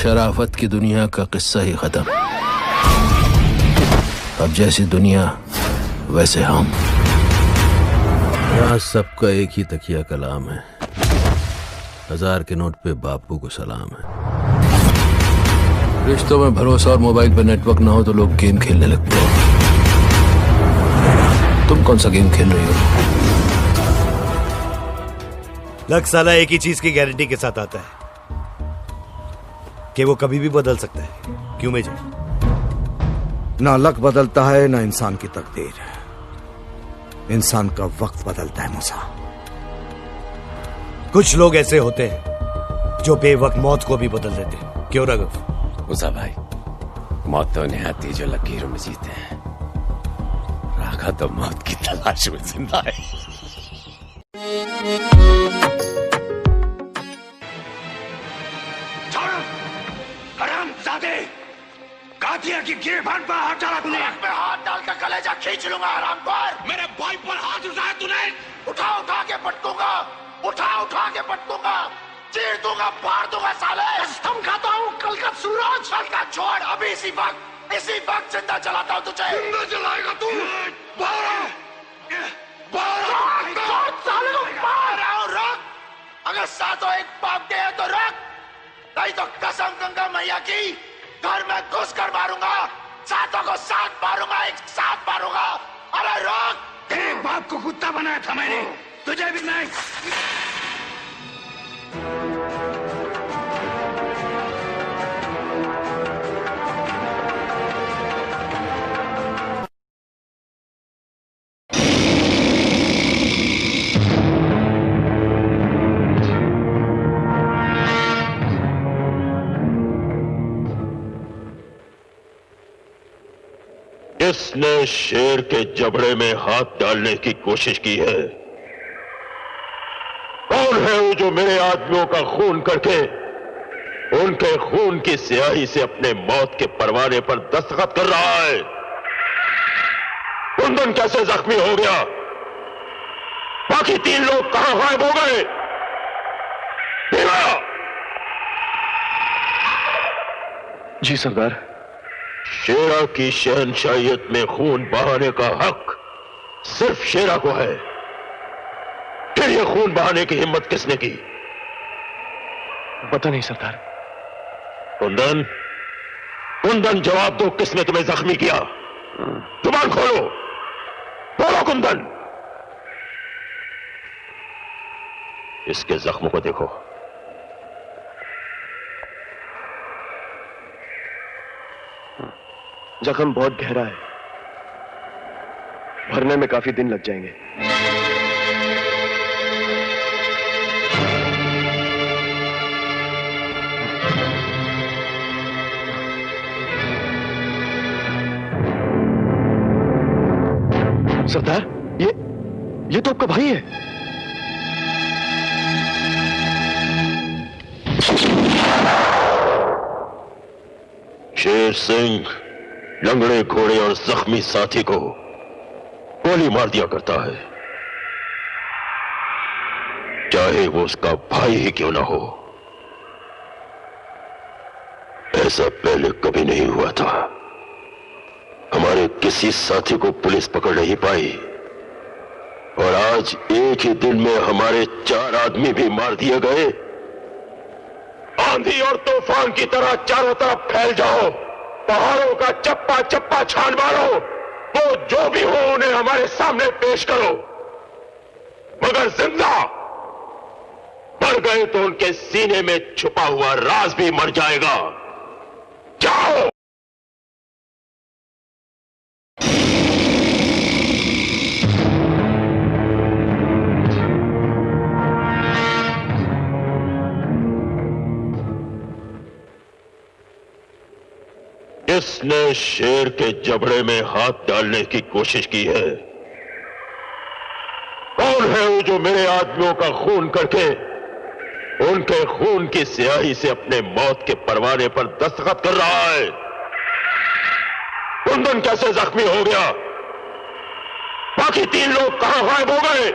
शराफत की दुनिया का किस्सा ही खत्म। अब जैसी दुनिया वैसे हम। यहाँ सबका एक ही तकिया कलाम है। 1000 के नोट पे बापू को सलाम है। रिश्तों में भरोसा और मोबाइल पे नेटवर्क ना हो तो लोग गेम खेलने लगते हैं। तुम कौन सा गेम खेल रही हो? लक साला एक ही चीज की गारंटी के साथ आता है कि वो कभी भी बदल सकता है। क्यों मेजर? ना लक बदलता है ना इंसान की तकदीर। इंसान का वक्त बदलता है मूसा। कुछ लोग ऐसे होते हैं जो बेवक्त मौत को भी बदल देते हैं। क्यों राघव? मूसा भाई, मौत तो उन्हें आती जो लकीरों में जीते हैं। राघव तो मौत की तलाश में जिंदा है। हरामजादे, कातिया की गिरबान पर हाथ डाला तूने। मैं हाथ डालकर कलेजा खींच लूंगा हरामखोर। मेरे भाई पर हाथ उठाया तूने। उठा उठा के पटकूंगा, उठा उठा के पटकूंगा, चीर दूंगा, फाड़ दूंगा साले। कसम खाता हूँ कल का सूरज। कल का छोड़, अभी इसी वक्त जिंदा जलाता हूँ तुझे। जिंदा जलाएगा तू? साले को मार रहा हूँ, रोक। अगर सातों एक बाप के हैं तो रोक, नहीं तो कसम गंगा मैया की घर में घुस कर मारूंगा। सातों को साथ मारूंगा, एक साथ मारूंगा। अरे रोक। तेरे बाप को कुत्ता बनाया था मैंने, तुझे भी नहीं। किसने शेर के जबड़े में हाथ डालने की कोशिश की है? कौन है वो जो मेरे आदमियों का खून करके उनके खून की स्याही से अपने मौत के परवाने पर दस्तखत कर रहा है? कुंदन कैसे जख्मी हो गया? बाकी 3 लोग कहां गायब हो गए? जी सरदार। शेरा की शहनशाहियत में खून बहाने का हक सिर्फ शेरा को है। फिर ये खून बहाने की हिम्मत किसने की? पता नहीं सरदार। कुंदन, कुंदन जवाब दो, किसने तुम्हें जख्मी किया? जुबान खोलो, बोलो कुंदन। इसके जख्मों को देखो। जख्म बहुत गहरा है, भरने में काफी दिन लग जाएंगे। सरदार, ये तो आपका भाई है। शेर सिंह लंगड़े घोड़े और जख्मी साथी को गोली मार दिया करता है, चाहे वो उसका भाई ही क्यों ना हो। ऐसा पहले कभी नहीं हुआ था। हमारे किसी साथी को पुलिस पकड़ नहीं पाई और आज एक ही दिन में हमारे 4 आदमी भी मार दिए गए। आंधी और तूफान की तरह चारों तरफ फैल जाओ, पहाड़ों का चप्पा चप्पा छान मारो, वो जो भी हो उन्हें हमारे सामने पेश करो, मगर जिंदा। मर गए तो उनके सीने में छुपा हुआ राज भी मर जाएगा। जाओ। किसने शेर के जबड़े में हाथ डालने की कोशिश की है? कौन है वो जो मेरे आदमियों का खून करके उनके खून की स्याही से अपने मौत के परवाने पर दस्तखत कर रहा है? कुंदन कैसे जख्मी हो गया? बाकी 3 लोग कहां गायब हो गए?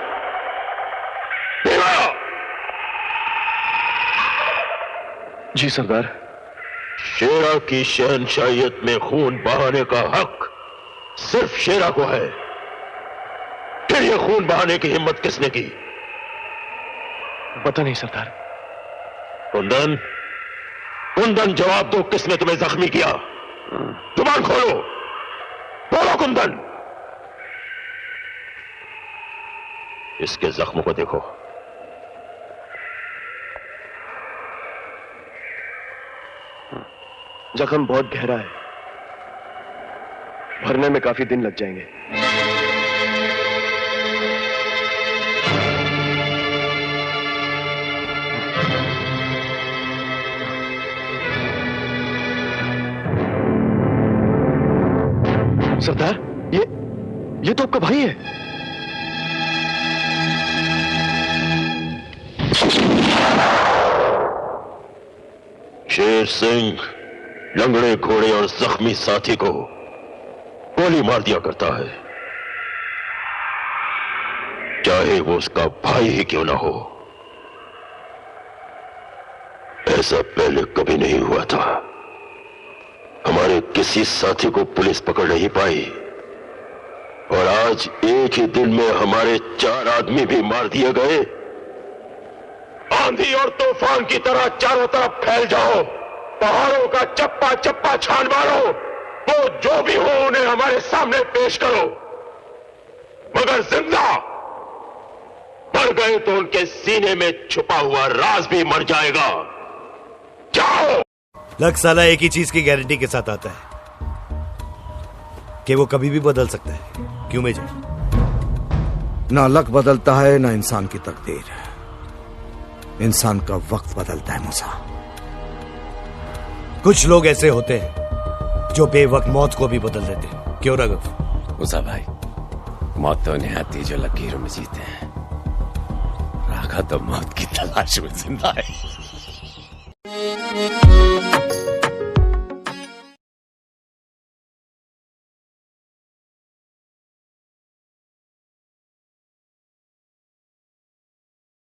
जी सरदार। शेरा की शहनशाहियत में खून बहाने का हक सिर्फ शेरा को है। फिर यह खून बहाने की हिम्मत किसने की? पता नहीं सरदार। कुंदन, कुंदन जवाब दो, किसने तुम्हें जख्मी किया? जुबान खोलो, बोलो कुंदन। इसके जख्मों को देखो। जख्म बहुत गहरा है, भरने में काफी दिन लग जाएंगे। सरदार, ये तो आपका भाई है। शेर सिंह लंगड़े घोड़े और जख्मी साथी को गोली मार दिया करता है, चाहे वो उसका भाई ही क्यों ना हो। ऐसा पहले कभी नहीं हुआ था। हमारे किसी साथी को पुलिस पकड़ नहीं पाई और आज एक ही दिन में हमारे 4 आदमी भी मार दिए गए। आंधी और तूफान की तरह चारों तरफ फैल जाओ, पहाड़ों का चप्पा चप्पा छान मारो, वो जो भी हो उन्हें हमारे सामने पेश करो। मगर जिंदा मर गए तो उनके सीने में छुपा हुआ राज भी मर जाएगा। जाओ। लक साला एक ही चीज की गारंटी के साथ आता है कि वो कभी भी बदल सकता है। क्यों मेजर? ना लक बदलता है ना इंसान की तकदीर, इंसान का वक्त बदलता है मूसा। कुछ लोग ऐसे होते हैं जो बेवक्त मौत को भी बदल देते हैं। क्यों राघव? मूसा भाई, मौत तो उन्हें आती जो लकीरों में जीते हैं। राघा तो मौत की तलाश में जिंदा है।